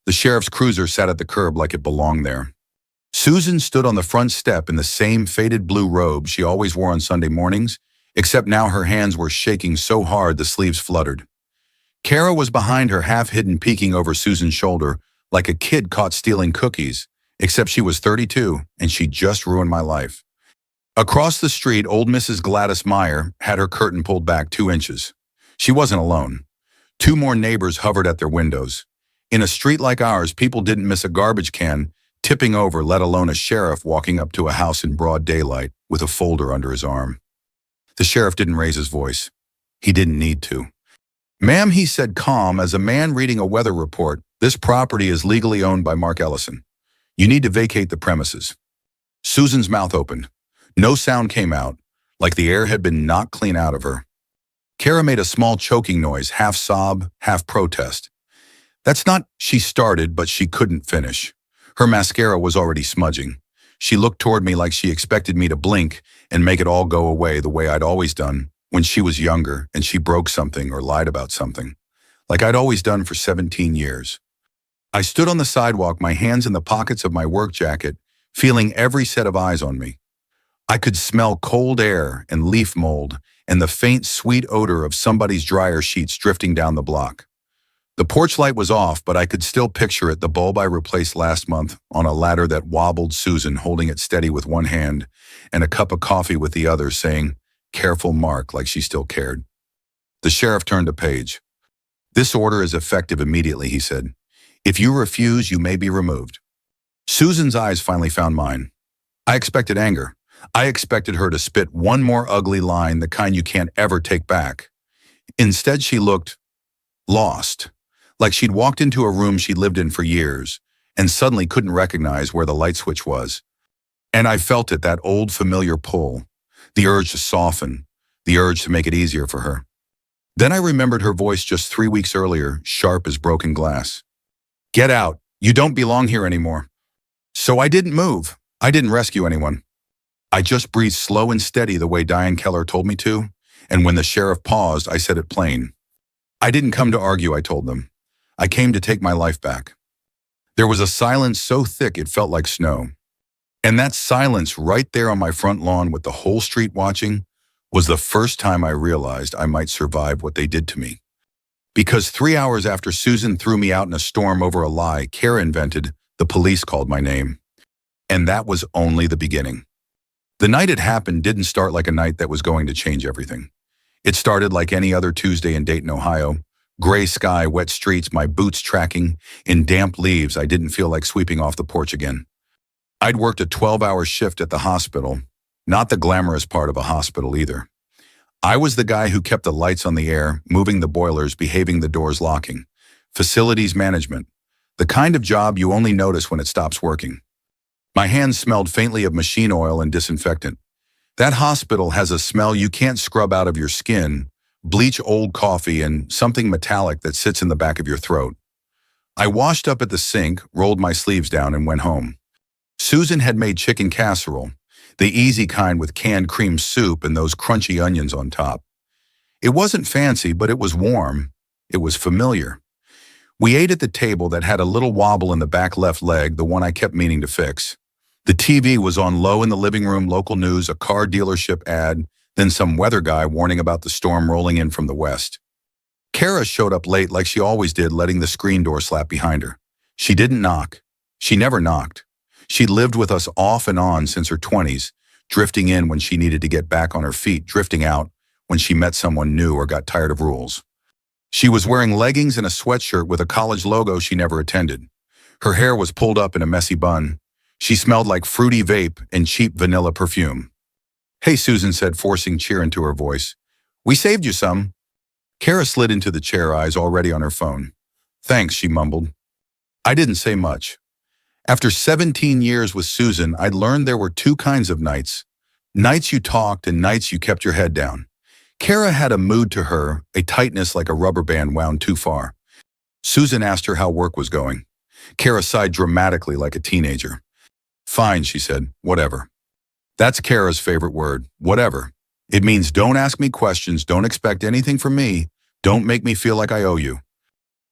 The sheriff's cruiser sat at the curb like it belonged there. Susan stood on the front step in the same faded blue robe she always wore on Sunday mornings, except now her hands were shaking so hard the sleeves fluttered. Kara was behind her, half-hidden, peeking over Susan's shoulder like a kid caught stealing cookies, except she was 32 and she'd just ruined my life. Across the street, old Mrs. Gladys Meyer had her curtain pulled back 2 inches. She wasn't alone. 2 more neighbors hovered at their windows. In a street like ours, people didn't miss a garbage can tipping over, let alone a sheriff walking up to a house in broad daylight with a folder under his arm. The sheriff didn't raise his voice. He didn't need to. "Ma'am," he said, calm as a man reading a weather report, "this property is legally owned by Mark Ellison. You need to vacate the premises." Susan's mouth opened. No sound came out, like the air had been knocked clean out of her. Kara made a small choking noise, half sob, half protest. "That's not," she started, but she couldn't finish. Her mascara was already smudging. She looked toward me like she expected me to blink and make it all go away the way I'd always done when she was younger and she broke something or lied about something, like I'd always done for 17 years. I stood on the sidewalk, my hands in the pockets of my work jacket, feeling every set of eyes on me. I could smell cold air and leaf mold and the faint, sweet odor of somebody's dryer sheets drifting down the block. The porch light was off, but I could still picture it, the bulb I replaced last month on a ladder that wobbled, Susan holding it steady with one hand and a cup of coffee with the other, saying, "Careful, Mark," like she still cared. The sheriff turned a page. "This order is effective immediately," he said. "If you refuse, you may be removed." Susan's eyes finally found mine. I expected anger. I expected her to spit one more ugly line, the kind you can't ever take back. Instead, she looked lost, like she'd walked into a room she'd lived in for years and suddenly couldn't recognize where the light switch was. And I felt it, that old familiar pull, the urge to soften, the urge to make it easier for her. Then I remembered her voice just 3 weeks earlier, sharp as broken glass. "Get out. You don't belong here anymore." So I didn't move. I didn't rescue anyone. I just breathed slow and steady the way Diane Keller told me to, and when the sheriff paused, I said it plain. "I didn't come to argue," I told them. "I came to take my life back." There was a silence so thick it felt like snow. And that silence right there on my front lawn with the whole street watching was the first time I realized I might survive what they did to me. Because 3 hours after Susan threw me out in a storm over a lie Kara invented, the police called my name. And that was only the beginning. The night it happened didn't start like a night that was going to change everything. It started like any other Tuesday in Dayton, Ohio. Gray sky, wet streets, my boots tracking in damp leaves. I didn't feel like sweeping off the porch again. I'd worked a 12-hour shift at the hospital, not the glamorous part of a hospital either. I was the guy who kept the lights on the air, moving the boilers, behaving the doors locking. Facilities management, the kind of job you only notice when it stops working. My hands smelled faintly of machine oil and disinfectant. That hospital has a smell you can't scrub out of your skin, bleach, old coffee, and something metallic that sits in the back of your throat. I washed up at the sink, rolled my sleeves down, and went home. Susan had made chicken casserole, the easy kind with canned cream soup and those crunchy onions on top. It wasn't fancy, but it was warm. It was familiar. We ate at the table that had a little wobble in the back left leg, the one I kept meaning to fix. The TV was on low in the living room, local news, a car dealership ad, then some weather guy warning about the storm rolling in from the west. Kara showed up late like she always did, letting the screen door slap behind her. She didn't knock. She never knocked. She'd lived with us off and on since her 20s, drifting in when she needed to get back on her feet, drifting out when she met someone new or got tired of rules. She was wearing leggings and a sweatshirt with a college logo she never attended. Her hair was pulled up in a messy bun. She smelled like fruity vape and cheap vanilla perfume. "Hey," Susan said, forcing cheer into her voice. "We saved you some." Kara slid into the chair, eyes already on her phone. "Thanks," she mumbled. I didn't say much. After 17 years with Susan, I'd learned there were 2 kinds of nights. Nights you talked and nights you kept your head down. Kara had a mood to her, a tightness like a rubber band wound too far. Susan asked her how work was going. Kara sighed dramatically like a teenager. "Fine," she said, "whatever." That's Kara's favorite word, whatever. It means don't ask me questions, don't expect anything from me, don't make me feel like I owe you.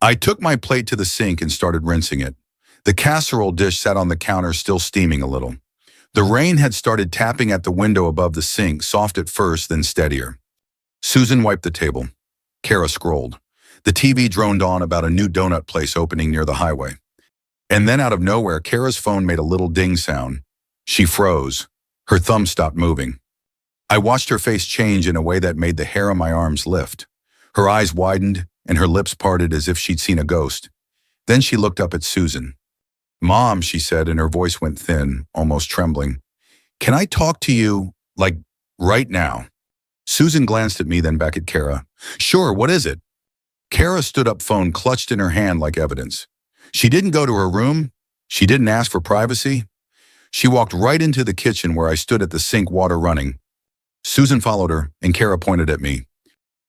I took my plate to the sink and started rinsing it. The casserole dish sat on the counter still steaming a little. The rain had started tapping at the window above the sink, soft at first, then steadier. Susan wiped the table. Kara scrolled. The TV droned on about a new donut place opening near the highway. And then out of nowhere, Kara's phone made a little ding sound. She froze. Her thumb stopped moving. I watched her face change in a way that made the hair on my arms lift. Her eyes widened and her lips parted as if she'd seen a ghost. Then she looked up at Susan. "Mom," she said, and her voice went thin, almost trembling. "Can I talk to you, like, right now?" Susan glanced at me, then back at Kara. "Sure, what is it?" Kara stood up, phone clutched in her hand like evidence. She didn't go to her room. She didn't ask for privacy. She walked right into the kitchen where I stood at the sink, water running. Susan followed her, and Kara pointed at me.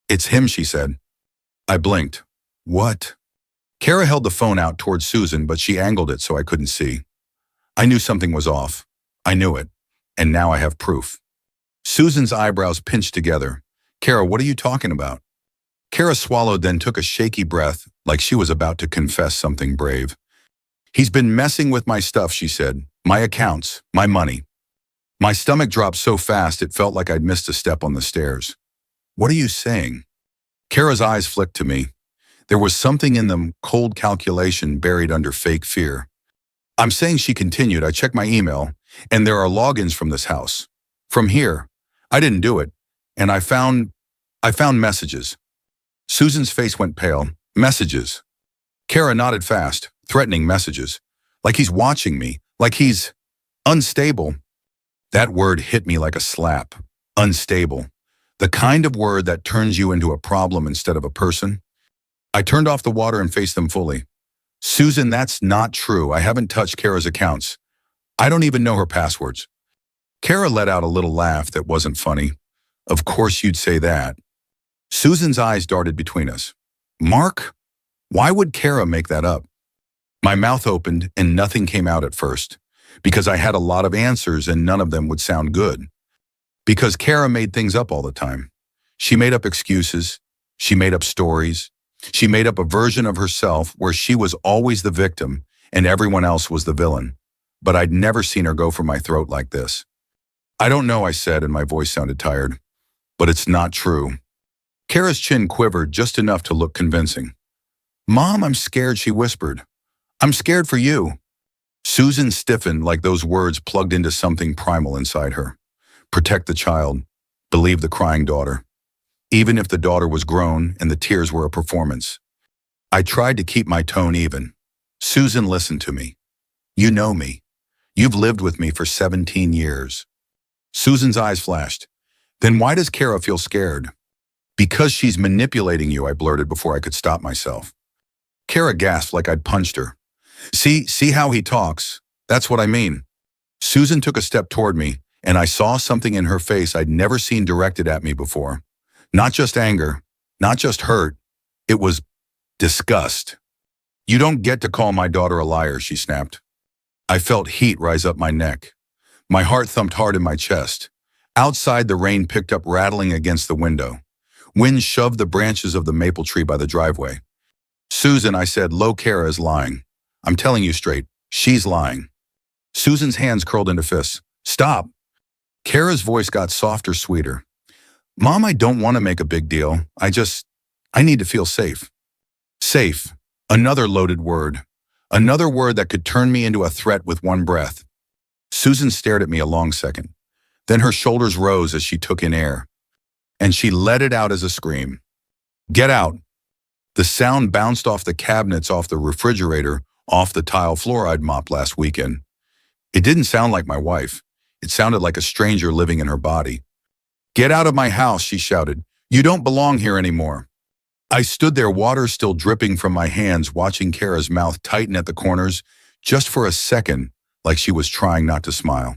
"It's him," she said. I blinked. "What?" Kara held the phone out towards Susan, but she angled it so I couldn't see. I knew something was off. I knew it. And now I have proof. Susan's eyebrows pinched together. "Kara, what are you talking about?" Kara swallowed, then took a shaky breath, like she was about to confess something brave. "He's been messing with my stuff," she said. "My accounts, my money." My stomach dropped so fast it felt like I'd missed a step on the stairs. "What are you saying?" Kara's eyes flicked to me. There was something in them, cold calculation buried under fake fear. "I'm saying," she continued, "I checked my email, and there are logins from this house. From here. I didn't do it. And I found messages." Susan's face went pale. "Messages?" Kara nodded fast, threatening messages. Like he's watching me, like he's unstable. That word hit me like a slap. Unstable. The kind of word that turns you into a problem instead of a person. I turned off the water and faced them fully. "Susan, that's not true. I haven't touched Kara's accounts. I don't even know her passwords." Kara let out a little laugh that wasn't funny. "Of course you'd say that." Susan's eyes darted between us. "Mark? Why would Kara make that up?" My mouth opened and nothing came out at first, because I had a lot of answers and none of them would sound good. Because Kara made things up all the time. She made up excuses. She made up stories. She made up a version of herself where she was always the victim and everyone else was the villain. But I'd never seen her go for my throat like this. "I don't know," I said, and my voice sounded tired. "But it's not true." Kara's chin quivered just enough to look convincing. "Mom, I'm scared," she whispered. "I'm scared for you." Susan stiffened like those words plugged into something primal inside her. Protect the child. Believe the crying daughter. Even if the daughter was grown and the tears were a performance. I tried to keep my tone even. "Susan, listen to me. You know me. You've lived with me for 17 years. Susan's eyes flashed. "Then why does Kara feel scared?" "Because she's manipulating you," I blurted before I could stop myself. Kara gasped like I'd punched her. See how he talks? That's what I mean." Susan took a step toward me, and I saw something in her face I'd never seen directed at me before. Not just anger, not just hurt. It was disgust. "You don't get to call my daughter a liar," she snapped. I felt heat rise up my neck. My heart thumped hard in my chest. Outside, the rain picked up, rattling against the window. Wind shoved the branches of the maple tree by the driveway. "Susan," I said, "low, Kara is lying. I'm telling you straight, she's lying." Susan's hands curled into fists. "Stop." Kara's voice got softer, sweeter. "Mom, I don't want to make a big deal. I need to feel safe." Safe. Another loaded word. Another word that could turn me into a threat with one breath. Susan stared at me a long second. Then her shoulders rose as she took in air. And she let it out as a scream. "Get out." The sound bounced off the cabinets, off the refrigerator, off the tile floor I'd mopped last weekend. It didn't sound like my wife. It sounded like a stranger living in her body. "Get out of my house," she shouted. "You don't belong here anymore." I stood there, water still dripping from my hands, watching Kara's mouth tighten at the corners, just for a second, like she was trying not to smile.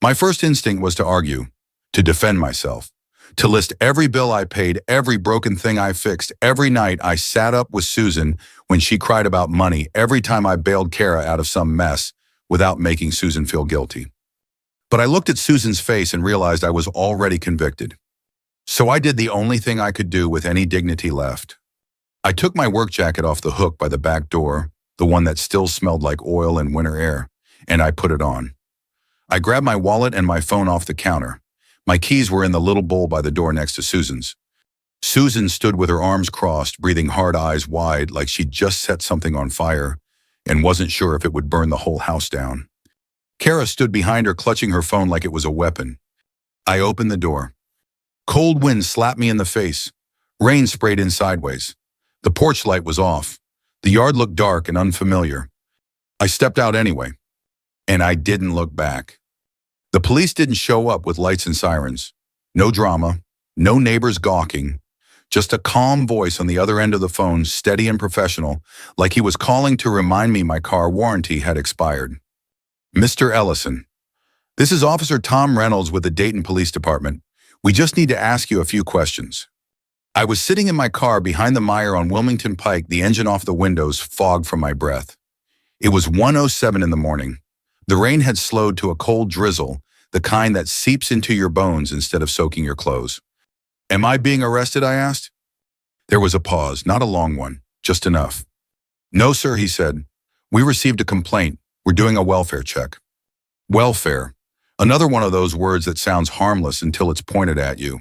My first instinct was to argue, to defend myself, to list every bill I paid, every broken thing I fixed, every night I sat up with Susan when she cried about money, every time I bailed Kara out of some mess without making Susan feel guilty. But I looked at Susan's face and realized I was already convicted. So I did the only thing I could do with any dignity left. I took my work jacket off the hook by the back door, the one that still smelled like oil and winter air, and I put it on. I grabbed my wallet and my phone off the counter. My keys were in the little bowl by the door next to Susan's. Susan stood with her arms crossed, breathing hard, eyes wide, like she'd just set something on fire and wasn't sure if it would burn the whole house down. Kara stood behind her, clutching her phone like it was a weapon. I opened the door. Cold wind slapped me in the face. Rain sprayed in sideways. The porch light was off. The yard looked dark and unfamiliar. I stepped out anyway, and I didn't look back. The police didn't show up with lights and sirens. No drama, no neighbors gawking, just a calm voice on the other end of the phone, steady and professional, like he was calling to remind me my car warranty had expired. Mr. Ellison, this is Officer Tom Reynolds with the Dayton Police Department. We just need to ask you a few questions. I was sitting in my car behind the Meijer on Wilmington Pike, the engine off the windows, fog from my breath. It was 1:07 in the morning. The rain had slowed to a cold drizzle, the kind that seeps into your bones instead of soaking your clothes. Am I being arrested? I asked. There was a pause, not a long one, just enough. No, sir, he said. We received a complaint. We're doing a welfare check. Welfare. Another one of those words that sounds harmless until it's pointed at you.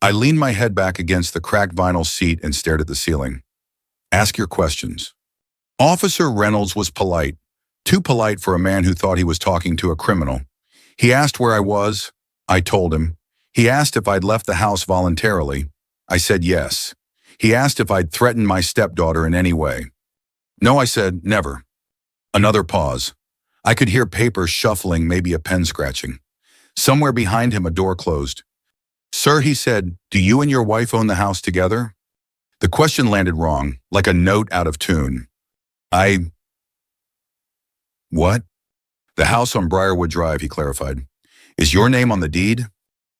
I leaned my head back against the cracked vinyl seat and stared at the ceiling. Ask your questions. Officer Reynolds was polite, too polite for a man who thought he was talking to a criminal. He asked where I was. I told him. He asked if I'd left the house voluntarily. I said yes. He asked if I'd threatened my stepdaughter in any way. No, I said, never. Another pause. I could hear paper shuffling, maybe a pen scratching. Somewhere behind him, a door closed. Sir, he said, do you and your wife own the house together? The question landed wrong, like a note out of tune. What? The house on Briarwood Drive, he clarified. Is your name on the deed?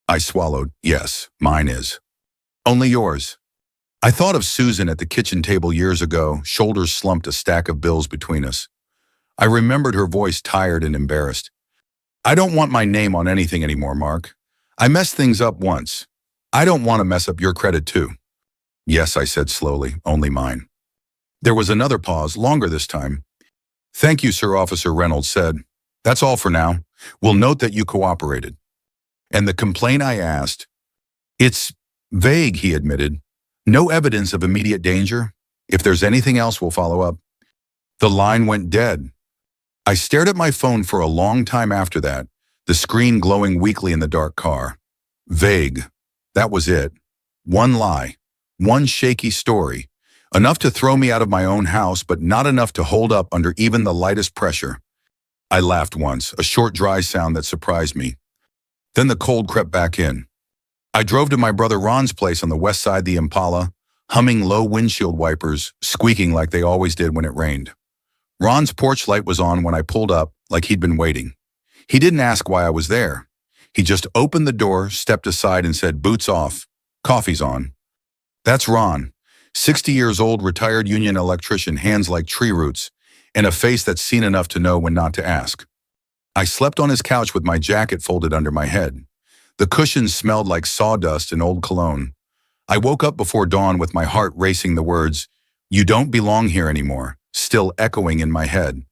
I swallowed. Yes, mine is. Only yours. I thought of Susan at the kitchen table years ago, shoulders slumped, a stack of bills between us. I remembered her voice, tired and embarrassed. I don't want my name on anything anymore, Mark. I messed things up once. I don't want to mess up your credit too. Yes, I said slowly, only mine. There was another pause, longer this time. Thank you, sir, Officer Reynolds said. That's all for now. We'll note that you cooperated. And the complaint, I asked. It's vague, he admitted. No evidence of immediate danger. If there's anything else, we'll follow up. The line went dead. I stared at my phone for a long time after that, the screen glowing weakly in the dark car. Vague. That was it. One lie. One shaky story. Enough to throw me out of my own house, but not enough to hold up under even the lightest pressure. I laughed once, a short, dry sound that surprised me. Then the cold crept back in. I drove to my brother Ron's place on the west side, the Impala, humming low windshield wipers, squeaking like they always did when it rained. Ron's porch light was on when I pulled up, like he'd been waiting. He didn't ask why I was there. He just opened the door, stepped aside, and said, "Boots off. Coffee's on." That's Ron, 60 years old, retired union electrician, hands like tree roots, and a face that's seen enough to know when not to ask. I slept on his couch with my jacket folded under my head. The cushions smelled like sawdust and old cologne. I woke up before dawn with my heart racing, the words, "You don't belong here anymore," still echoing in my head.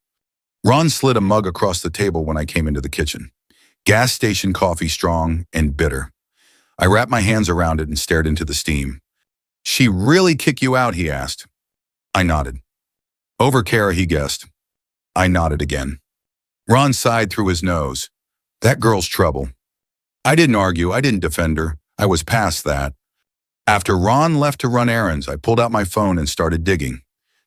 Ron slid a mug across the table when I came into the kitchen. Gas station coffee, strong and bitter. I wrapped my hands around it and stared into the steam. She really kick you out, he asked. I nodded. Over Kara, he guessed. I nodded again. Ron sighed through his nose. That girl's trouble. I didn't argue. I didn't defend her. I was past that. After Ron left to run errands, I pulled out my phone and started digging.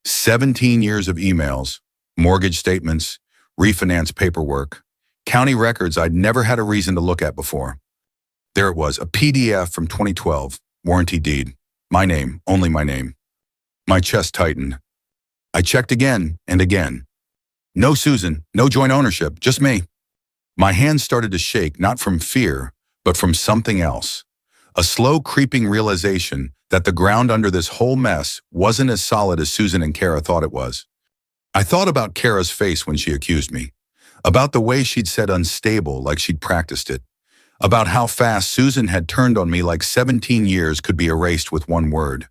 17 years of emails, mortgage statements, refinance paperwork, county records I'd never had a reason to look at before. There it was, a PDF from 2012, warranty deed. My name, only my name. My chest tightened. I checked again and again. No Susan, no joint ownership, just me. My hands started to shake, not from fear, but from something else. A slow creeping realization that the ground under this whole mess wasn't as solid as Susan and Kara thought it was. I thought about Kara's face when she accused me, about the way she'd said unstable like she'd practiced it, about how fast Susan had turned on me like 17 years could be erased with one word.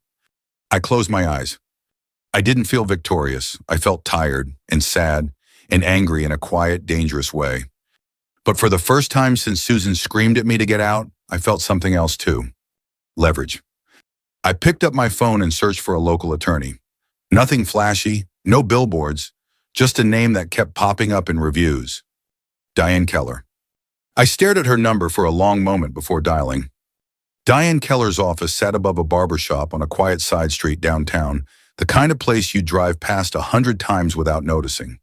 I closed my eyes. I didn't feel victorious. I felt tired and sad and angry in a quiet, dangerous way. But for the first time since Susan screamed at me to get out, I felt something else too. Leverage. I picked up my phone and searched for a local attorney. Nothing flashy, no billboards, just a name that kept popping up in reviews. Diane Keller. I stared at her number for a long moment before dialing. Diane Keller's office sat above a barber shop on a quiet side street downtown, the kind of place you'd drive past 100 times without noticing.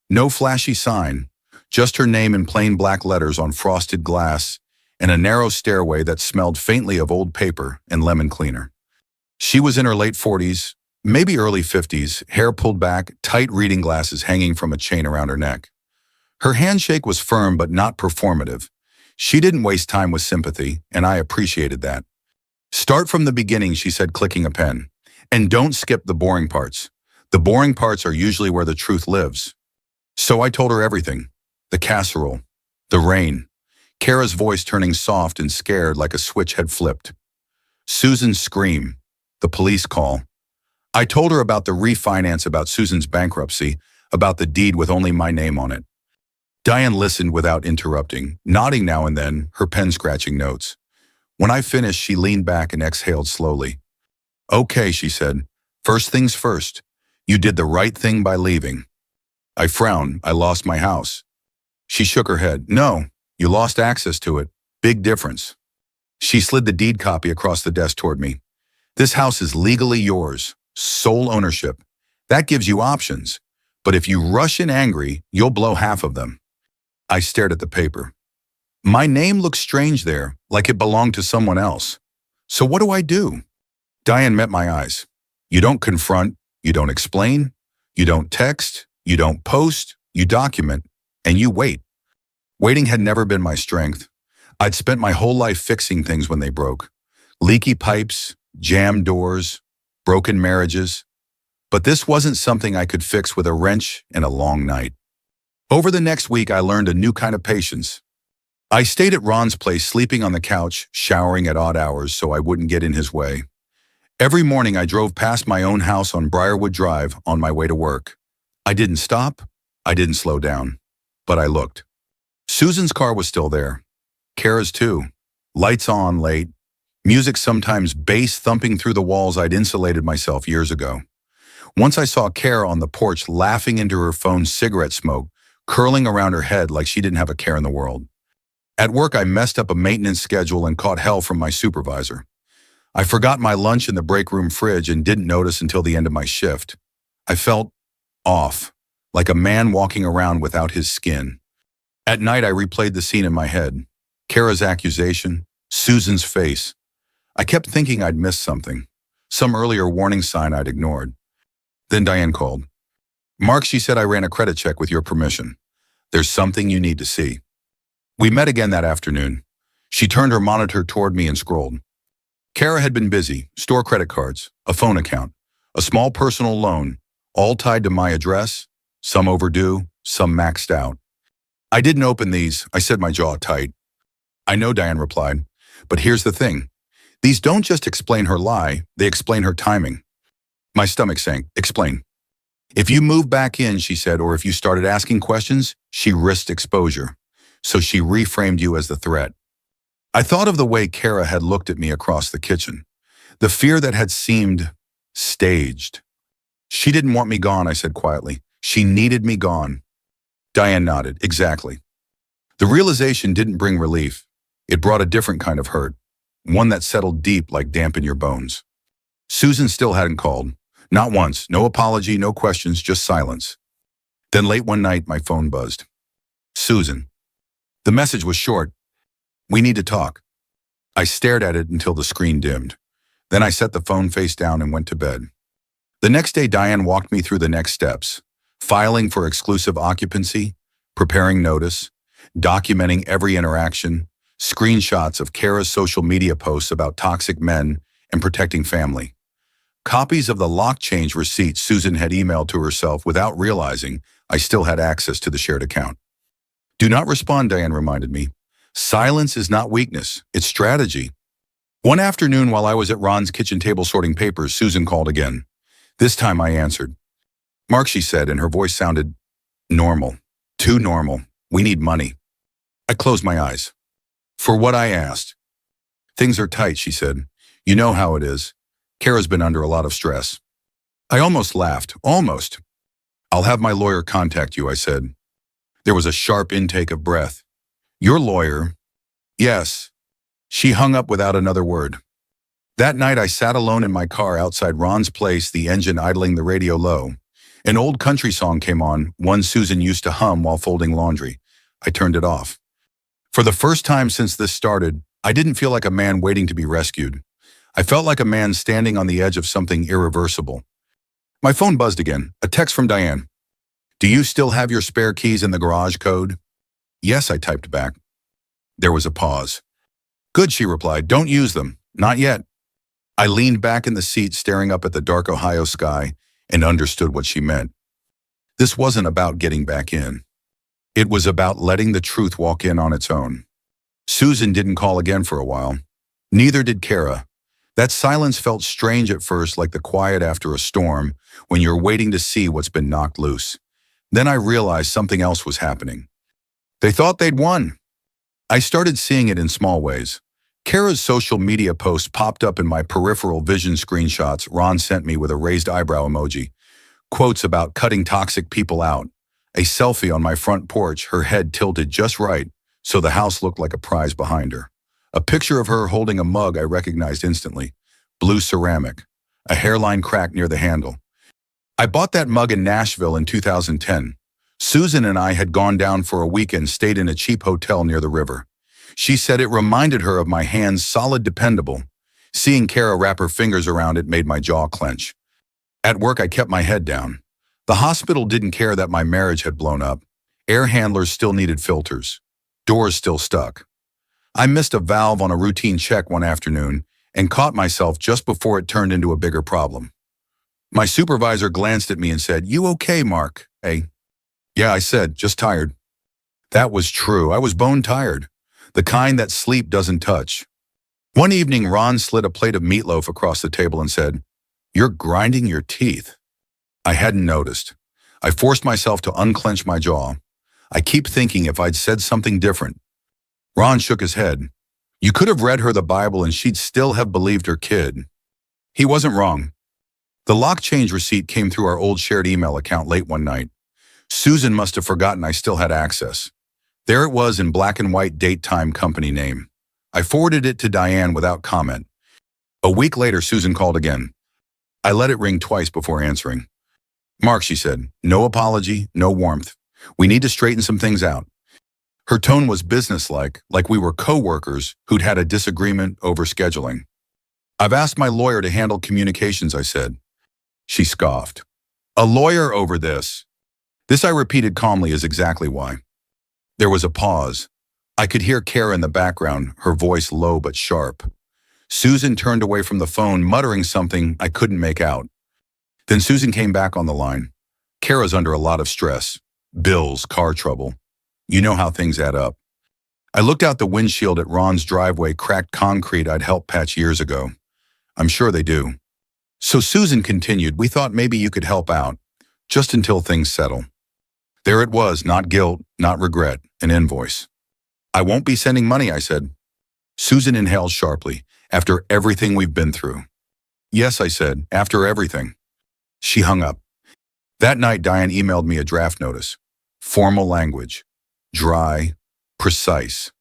No flashy sign, just her name in plain black letters on frosted glass and a narrow stairway that smelled faintly of old paper and lemon cleaner. She was in her late 40s, maybe early 50s, hair pulled back, tight reading glasses hanging from a chain around her neck. Her handshake was firm but not performative. She didn't waste time with sympathy, and I appreciated that. Start from the beginning, she said, clicking a pen. And don't skip the boring parts. The boring parts are usually where the truth lives. So I told her everything. The casserole. The rain. Kara's voice turning soft and scared like a switch had flipped. Susan's scream. The police call. I told her about the refinance, about Susan's bankruptcy, about the deed with only my name on it. Diane listened without interrupting, nodding now and then, her pen scratching notes. When I finished, she leaned back and exhaled slowly. Okay, she said. First things first. You did the right thing by leaving. I frowned. I lost my house. She shook her head. No, you lost access to it. Big difference. She slid the deed copy across the desk toward me. This house is legally yours. Sole ownership. That gives you options. But if you rush in angry, you'll blow half of them. I stared at the paper. My name looked strange there, like it belonged to someone else. So what do I do? Diane met my eyes. You don't confront, you don't explain, you don't text, you don't post, you document, and you wait. Waiting had never been my strength. I'd spent my whole life fixing things when they broke. Leaky pipes, jammed doors, broken marriages. But this wasn't something I could fix with a wrench and a long night. Over the next week, I learned a new kind of patience. I stayed at Ron's place, sleeping on the couch, showering at odd hours so I wouldn't get in his way. Every morning, I drove past my own house on Briarwood Drive on my way to work. I didn't stop. I didn't slow down. But I looked. Susan's car was still there. Kara's too. Lights on late. Music, sometimes bass thumping through the walls I'd insulated myself years ago. Once I saw Kara on the porch laughing into her phone's cigarette smoke, curling around her head like she didn't have a care in the world. At work, I messed up a maintenance schedule and caught hell from my supervisor. I forgot my lunch in the break room fridge and didn't notice until the end of my shift. I felt off, like a man walking around without his skin. At night, I replayed the scene in my head. Kara's accusation, Susan's face. I kept thinking I'd missed something, some earlier warning sign I'd ignored. Then Diane called. Mark, she said, I ran a credit check with your permission. There's something you need to see. We met again that afternoon. She turned her monitor toward me and scrolled. Kara had been busy, store credit cards, a phone account, a small personal loan, all tied to my address, some overdue, some maxed out. I didn't open these, I said, my jaw tight. I know, Diane replied, but here's the thing. These don't just explain her lie, they explain her timing. My stomach sank. Explain. If you moved back in, she said, or if you started asking questions, she risked exposure. So she reframed you as the threat. I thought of the way Kara had looked at me across the kitchen, the fear that had seemed staged. She didn't want me gone, I said quietly. She needed me gone. Diane nodded. Exactly. The realization didn't bring relief. It brought a different kind of hurt, one that settled deep like damp in your bones. Susan still hadn't called. Not once. No apology, no questions, just silence. Then late one night, my phone buzzed. Susan. The message was short. We need to talk. I stared at it until the screen dimmed. Then I set the phone face down and went to bed. The next day, Diane walked me through the next steps, filing for exclusive occupancy, preparing notice, documenting every interaction, screenshots of Kara's social media posts about toxic men and protecting family. Copies of the lock change receipt Susan had emailed to herself without realizing I still had access to the shared account. Do not respond, Diane reminded me. Silence is not weakness, it's strategy. One afternoon while I was at Ron's kitchen table sorting papers, Susan called again. This time I answered. Mark, she said, and her voice sounded normal. Too normal. We need money. I closed my eyes. For what, I asked. Things are tight, she said. You know how it is. Kara's been under a lot of stress. I almost laughed. Almost. I'll have my lawyer contact you, I said. There was a sharp intake of breath. Your lawyer? Yes. She hung up without another word. That night I sat alone in my car outside Ron's place, the engine idling, the radio low. An old country song came on, one Susan used to hum while folding laundry. I turned it off. For the first time since this started, I didn't feel like a man waiting to be rescued. I felt like a man standing on the edge of something irreversible. My phone buzzed again, a text from Diane. Do you still have your spare keys in the garage code? Yes, I typed back. There was a pause. Good, she replied. Don't use them. Not yet. I leaned back in the seat, staring up at the dark Ohio sky, and understood what she meant. This wasn't about getting back in. It was about letting the truth walk in on its own. Susan didn't call again for a while. Neither did Kara. That silence felt strange at first, like the quiet after a storm, when you're waiting to see what's been knocked loose. Then I realized something else was happening. They thought they'd won. I started seeing it in small ways. Kara's social media post popped up in my peripheral vision screenshots Ron sent me with a raised eyebrow emoji. Quotes about cutting toxic people out. A selfie on my front porch, her head tilted just right, so the house looked like a prize behind her. A picture of her holding a mug I recognized instantly. Blue ceramic. A hairline crack near the handle. I bought that mug in Nashville in 2010. Susan and I had gone down for a weekend, stayed in a cheap hotel near the river. She said it reminded her of my hands, solid, dependable. Seeing Kara wrap her fingers around it made my jaw clench. At work, I kept my head down. The hospital didn't care that my marriage had blown up. Air handlers still needed filters. Doors still stuck. I missed a valve on a routine check one afternoon and caught myself just before it turned into a bigger problem. My supervisor glanced at me and said, "You okay, Mark?" "Hey." "Yeah," I said, "just tired." That was true. I was bone tired. The kind that sleep doesn't touch. One evening, Ron slid a plate of meatloaf across the table and said, "You're grinding your teeth." I hadn't noticed. I forced myself to unclench my jaw. I keep thinking if I'd said something different. Ron shook his head. You could have read her the Bible and she'd still have believed her kid. He wasn't wrong. The lock change receipt came through our old shared email account late one night. Susan must have forgotten I still had access. There it was in black and white, date, time, company name. I forwarded it to Diane without comment. A week later, Susan called again. I let it ring twice before answering. "Mark," she said, "no apology, no warmth. We need to straighten some things out." Her tone was businesslike, like we were co-workers who'd had a disagreement over scheduling. "I've asked my lawyer to handle communications," I said. She scoffed. "A lawyer over this?" This, I repeated calmly, is exactly why. There was a pause. I could hear Kara in the background, her voice low but sharp. Susan turned away from the phone, muttering something I couldn't make out. Then Susan came back on the line. "Kara's under a lot of stress. Bills, car trouble. You know how things add up." I looked out the windshield at Ron's driveway, cracked concrete I'd helped patch years ago. "I'm sure they do." So Susan continued, "We thought maybe you could help out, just until things settle." There it was, not guilt, not regret, an invoice. "I won't be sending money," I said. Susan inhaled sharply. "After everything we've been through." "Yes," I said, "after everything." She hung up. That night, Diane emailed me a draft notice. Formal language. Dry. Precise.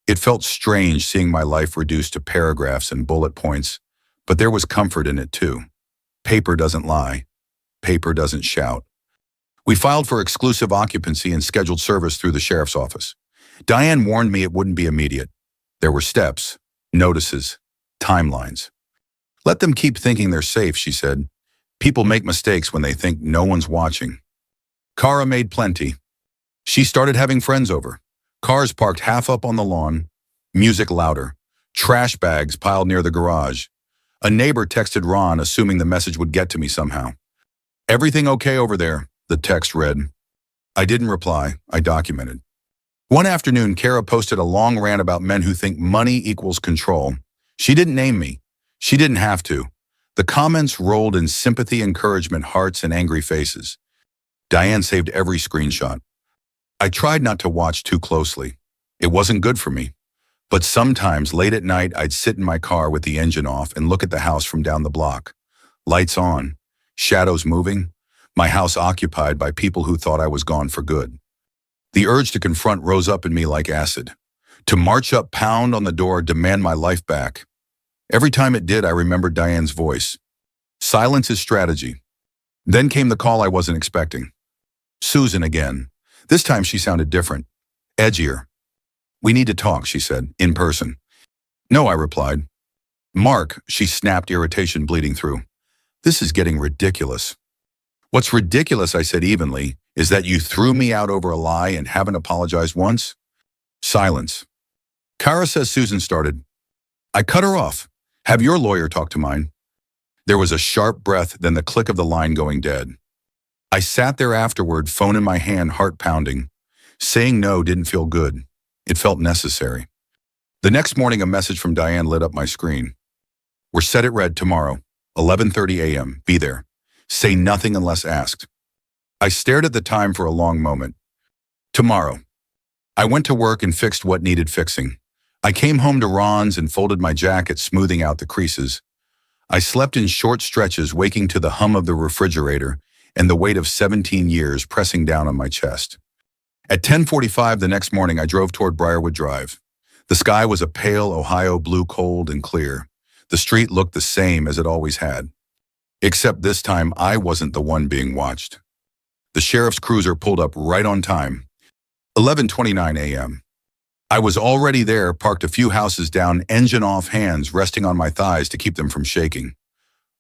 It felt strange seeing my life reduced to paragraphs and bullet points, but there was comfort in it too. Paper doesn't lie. Paper doesn't shout. We filed for exclusive occupancy and scheduled service through the sheriff's office. Diane warned me it wouldn't be immediate. There were steps, notices, timelines. "Let them keep thinking they're safe," she said. "People make mistakes when they think no one's watching." Kara made plenty. She started having friends over. Cars parked half up on the lawn, music louder, trash bags piled near the garage. A neighbor texted Ron, assuming the message would get to me somehow. "Everything okay over there?" the text read. I didn't reply. I documented. One afternoon, Kara posted a long rant about men who think money equals control. She didn't name me. She didn't have to. The comments rolled in sympathy, encouragement, hearts, and angry faces. Diane saved every screenshot. I tried not to watch too closely. It wasn't good for me. But sometimes, late at night, I'd sit in my car with the engine off and look at the house from down the block. Lights on, shadows moving, my house occupied by people who thought I was gone for good. The urge to confront rose up in me like acid. To march up, pound on the door, demand my life back. Every time it did, I remembered Diane's voice. Silence is strategy. Then came the call I wasn't expecting. Susan again. This time she sounded different, edgier. We need to talk, she said, in person. No, I replied. Mark, she snapped, irritation bleeding through. This is getting ridiculous. What's ridiculous, I said evenly, is that you threw me out over a lie and haven't apologized once? Silence. Kara says Susan started. I cut her off. Have your lawyer talk to mine. There was a sharp breath, then the click of the line going dead. I sat there afterward, phone in my hand, heart pounding. Saying no didn't feel good. It felt necessary. The next morning, a message from Diane lit up my screen. We're set, it read, tomorrow, 11:30 a.m. Be there. Say nothing unless asked. I stared at the time for a long moment. Tomorrow. I went to work and fixed what needed fixing. I came home to Ron's and folded my jacket, smoothing out the creases. I slept in short stretches, waking to the hum of the refrigerator and the weight of 17 years pressing down on my chest. At 10:45 the next morning, I drove toward Briarwood Drive. The sky was a pale Ohio blue, cold and clear. The street looked the same as it always had. Except this time, I wasn't the one being watched. The sheriff's cruiser pulled up right on time. 11:29 a.m. I was already there, parked a few houses down, engine off, hands resting on my thighs to keep them from shaking.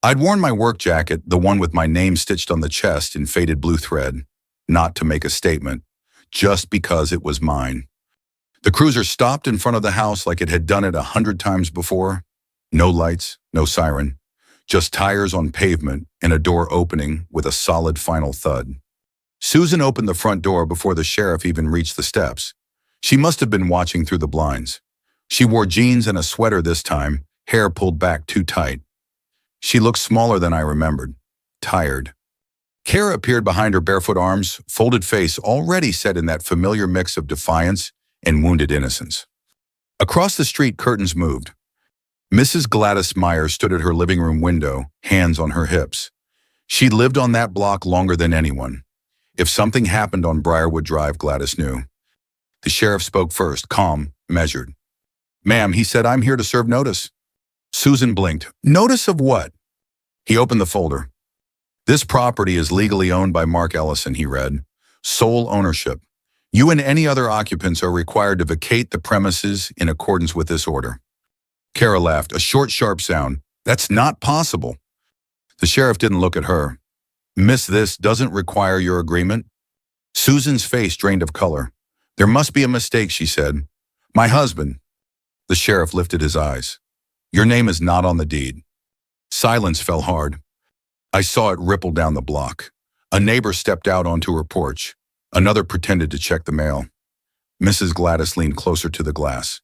I'd worn my work jacket, the one with my name stitched on the chest in faded blue thread, not to make a statement, just because it was mine. The cruiser stopped in front of the house like it had done it 100 times before. No lights, no siren, just tires on pavement and a door opening with a solid final thud. Susan opened the front door before the sheriff even reached the steps. She must have been watching through the blinds. She wore jeans and a sweater this time, hair pulled back too tight. She looked smaller than I remembered, tired. Kara appeared behind her barefoot arms, folded face already set in that familiar mix of defiance and wounded innocence. Across the street, curtains moved. Mrs. Gladys Myers stood at her living room window, hands on her hips. She'd lived on that block longer than anyone. If something happened on Briarwood Drive, Gladys knew. The sheriff spoke first, calm, measured. Ma'am, he said, I'm here to serve notice. Susan blinked. Notice of what? He opened the folder. This property is legally owned by Mark Ellison, he read. Sole ownership. You and any other occupants are required to vacate the premises in accordance with this order. Kara laughed, a short, sharp sound. That's not possible. The sheriff didn't look at her. Miss, this doesn't require your agreement. Susan's face drained of color. There must be a mistake, she said. My husband. The sheriff lifted his eyes. Your name is not on the deed. Silence fell hard. I saw it ripple down the block. A neighbor stepped out onto her porch. Another pretended to check the mail. Mrs. Gladys leaned closer to the glass.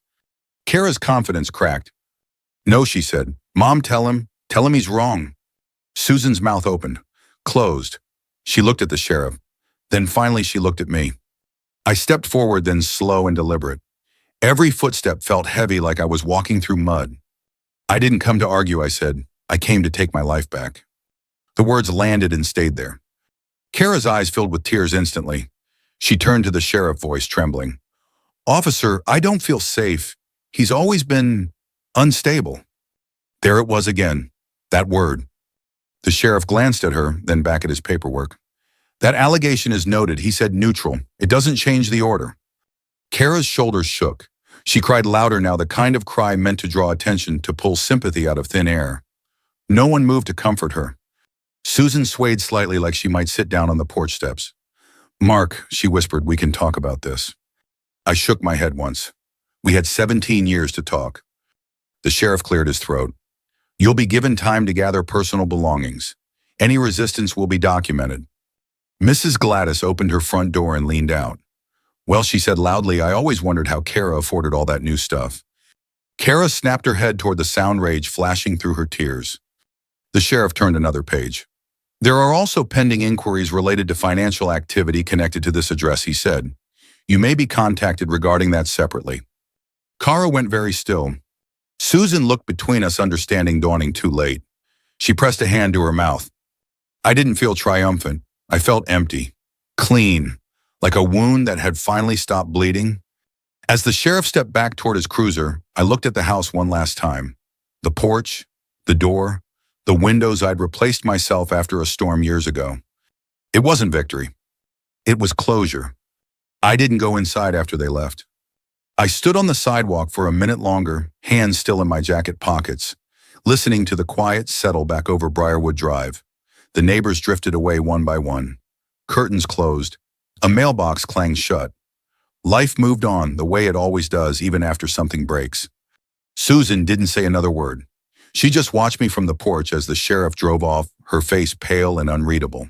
Kara's confidence cracked. No, she said. Mom, tell him he's wrong. Susan's mouth opened, closed. She looked at the sheriff. Then finally she looked at me. I stepped forward, then slow and deliberate. Every footstep felt heavy, like I was walking through mud. I didn't come to argue, I said. I came to take my life back. The words landed and stayed there. Kara's eyes filled with tears instantly. She turned to the sheriff, voice trembling. Officer, I don't feel safe. He's always been unstable. There it was again, that word. The sheriff glanced at her, then back at his paperwork. That allegation is noted, he said, neutral. It doesn't change the order. Kara's shoulders shook. She cried louder now, the kind of cry meant to draw attention, to pull sympathy out of thin air. No one moved to comfort her. Susan swayed slightly, like she might sit down on the porch steps. Mark, she whispered, we can talk about this. I shook my head once. We had 17 years to talk. The sheriff cleared his throat. You'll be given time to gather personal belongings. Any resistance will be documented. Mrs. Gladys opened her front door and leaned out. Well, she said loudly, I always wondered how Kara afforded all that new stuff. Kara snapped her head toward the sound rage flashing through her tears. The sheriff turned another page. There are also pending inquiries related to financial activity connected to this address, he said. You may be contacted regarding that separately. Kara went very still. Susan looked between us, understanding dawning too late. She pressed a hand to her mouth. I didn't feel triumphant. I felt empty, clean, like a wound that had finally stopped bleeding. As the sheriff stepped back toward his cruiser, I looked at the house one last time. The porch, the door, the windows I'd replaced myself after a storm years ago. It wasn't victory. It was closure. I didn't go inside after they left. I stood on the sidewalk for a minute longer, hands still in my jacket pockets, listening to the quiet settle back over Briarwood Drive. The neighbors drifted away one by one. Curtains closed. A mailbox clanged shut. Life moved on the way it always does, even after something breaks. Susan didn't say another word. She just watched me from the porch as the sheriff drove off, her face pale and unreadable.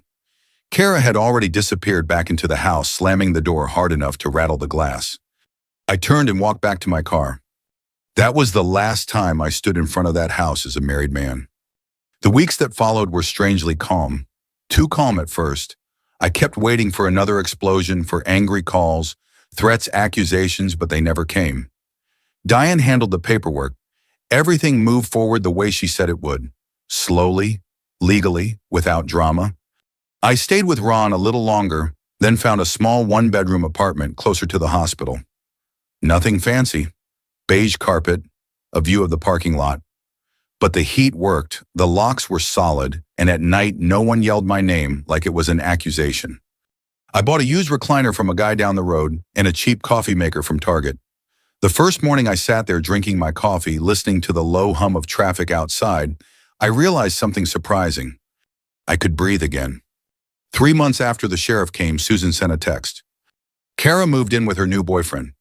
Kara had already disappeared back into the house, slamming the door hard enough to rattle the glass. I turned and walked back to my car. That was the last time I stood in front of that house as a married man. The weeks that followed were strangely calm. Too calm at first. I kept waiting for another explosion, for angry calls, threats, accusations, but they never came. Diane handled the paperwork. Everything moved forward the way she said it would. Slowly, legally, without drama. I stayed with Ron a little longer, then found a small one-bedroom apartment closer to the hospital. Nothing fancy. Beige carpet, a view of the parking lot. But the heat worked, the locks were solid, and at night no one yelled my name like it was an accusation. I bought a used recliner from a guy down the road and a cheap coffee maker from Target. The first morning I sat there drinking my coffee, listening to the low hum of traffic outside, I realized something surprising. I could breathe again. 3 months after the sheriff came, Susan sent a text. Kara moved in with her new boyfriend.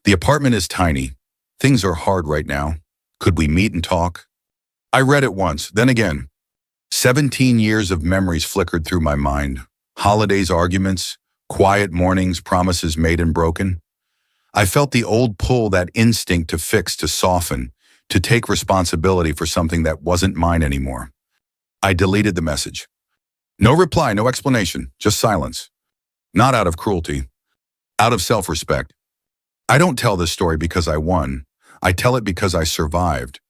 The apartment is tiny. Things are hard right now. Could we meet and talk? I read it once, then again. 17 years of memories flickered through my mind. Holidays, arguments, quiet mornings, promises made and broken. I felt the old pull, that instinct to fix, to soften, to take responsibility for something that wasn't mine anymore. I deleted the message. No reply, no explanation, just silence. Not out of cruelty, out of self-respect. I don't tell this story because I won. I tell it because I survived.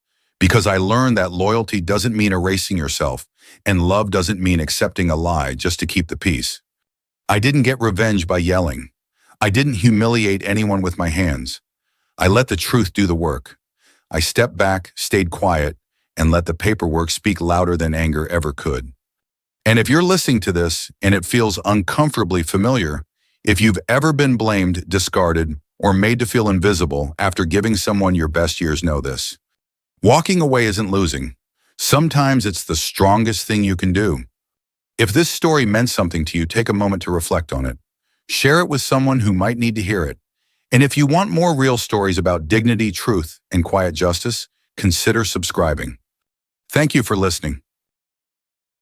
Because I learned that loyalty doesn't mean erasing yourself, and love doesn't mean accepting a lie just to keep the peace. I didn't get revenge by yelling. I didn't humiliate anyone with my hands. I let the truth do the work. I stepped back, stayed quiet, and let the paperwork speak louder than anger ever could. And if you're listening to this and it feels uncomfortably familiar, if you've ever been blamed, discarded, or made to feel invisible after giving someone your best years, know this. Walking away isn't losing. Sometimes it's the strongest thing you can do. If this story meant something to you, take a moment to reflect on it. Share it with someone who might need to hear it. And if you want more real stories about dignity, truth, and quiet justice, consider subscribing. Thank you for listening.